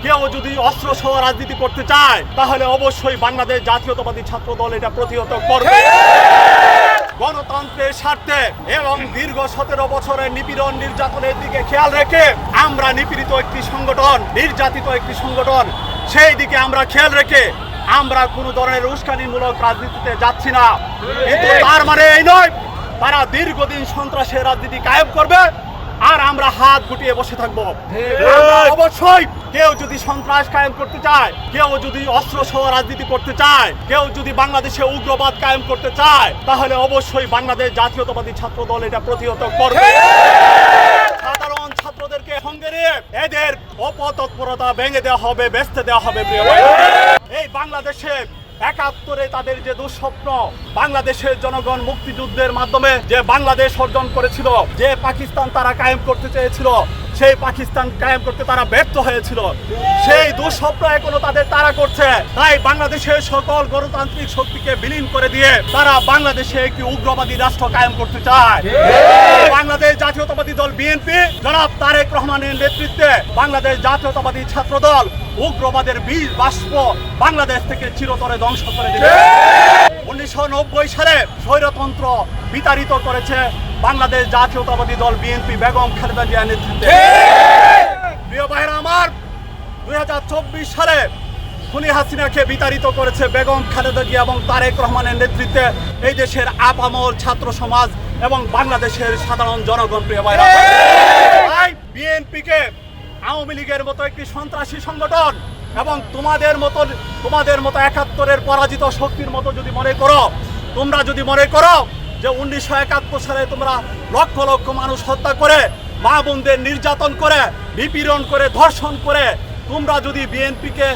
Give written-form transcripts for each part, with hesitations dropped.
কেউ যদি অস্ত্র সহ রাজনীতি করতে চায় তাহলে অবশ্যই বাংলাদেশ জাতীয়তাবাদী ছাত্র দল এটা প্রতিহত করবে। গণতন্ত্রের স্বার্থে এবং দীর্ঘ 17 বছরের নিপীড়ন নির্যাতনের দিকে খেয়াল রেখে আমরা নিপীড়িত একটি সংগঠন, নির্যাতিত একটি সংগঠন, সেই দিকে আমরা খেয়াল রেখে আমরা কোনো ধরনের উস্কানিমূলক রাজনীতিতে যাচ্ছি না। কিন্তু তার মানে এই নয় তারা দীর্ঘদিন সন্ত্রাসের রাজনীতি কায়েম করবে আর আমরা হাত গুটিয়ে বসে থাকবো। অবশ্যই কেউ যদি সন্ত্রাস কায়েম করতে চায়, কেউ যদি অস্ত্র সহ রাজনীতি করতে চায়, কেউ যদি বাংলাদেশে উগ্রবাদ কায়েম করতে চায় তাহলে অবশ্যই বাংলাদেশ জাতীয়তাবাদী ছাত্র দল এটা প্রতিহত করবে। সাধারণ ছাত্রদেরকে সঙ্গে নিয়ে এদের অপতৎপরতা ভেঙে দেওয়া হবে, বেচতে দেওয়া হবে। এই বাংলাদেশে ৭১ তাদের যে দুঃস্বপ্ন, বাংলাদেশের জনগণ মুক্তিযুদ্ধের মাধ্যমে যে বাংলাদেশ অর্জন করেছিল, যে পাকিস্তান তারা কায়েম করতে চেয়েছিল, সেই পাকিস্তান কায়েম করতে তারা ব্যর্থ হয়েছিল, সেই দুঃস্বপ্ন এখনো তাদের তারা করছে। তাই বাংলাদেশের সকল গণতান্ত্রিক শক্তিকে বিলীন করে দিয়ে তারা বাংলাদেশে একটি উগ্রবাদী রাষ্ট্র কায়েম করতে চায়। বাংলাদেশ জাতীয়তাবাদী দল বিএনপি জনাব তারেক রহমানের নেতৃত্বে বাংলাদেশ জাতীয়তাবাদী ছাত্র দল উগ্রবাদের বীজ বাষ্প বাংলাদেশ থেকে চিরতরে ধ্বংস করে দেবে। 1990 সালে স্বৈরতন্ত্র বিতাড়িত করেছে বাংলাদেশ জাতীয়তাবাদী দল বিএনপি বেগম খালেদা জিয়ার নেতৃত্বে। প্রিয় ভাইরা আমার, 2024 সালে খুনি হাসিনাকে বিতাড়িত করেছে বেগম খালেদা জিয়া এবং তারেক রহমানের নেতৃত্বে এই দেশের আপামর ছাত্র সমাজ এবং বাংলাদেশের সাধারণ জনগণ। প্রিয় ভাইরা, তাই বিএনপিকে আওয়ামী লীগের মতো একটি সন্ত্রাসী সংগঠন এবং তোমাদের মতো ৭১ পরাজিত শক্তির মতো যদি মনে করো, তোমরা যদি মনে করো যে 1971 সালে তোমরা লক্ষ লক্ষ মানুষ হত্যা করে, মা বোনদের নির্যাতন করে, নিপীড়ন করে, ধর্ষণ করে তোমরা যদি বিএনপিকে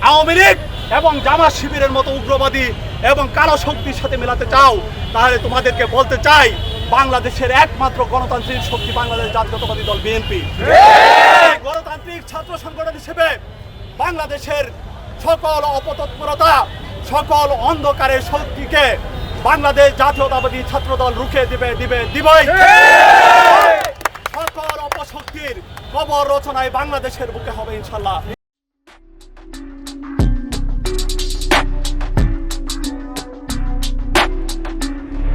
আওয়ামী লীগ এবং জামাত শিবিরের মতো উগ্রবাদী এবং কালো শক্তির সাথে মেলাতে চাও, তাহলে তোমাদেরকে বলতে চাই বাংলাদেশের একমাত্র গণতান্ত্রিক শক্তি বাংলাদেশ জাতীয়তাবাদী দল বিএনপি। গণতান্ত্রিক ছাত্র সংগঠন হিসেবে বাংলাদেশের সকল অপতৎপরতা, সকল অন্ধকারের শক্তিকে বাংলাদেশ জাতীয়তাবাদী ছাত্র দল রুখে দিবে। সকল অপশক্তির কবর রচনায় বাংলাদেশের বুকে হবে ইনশাল্লাহ।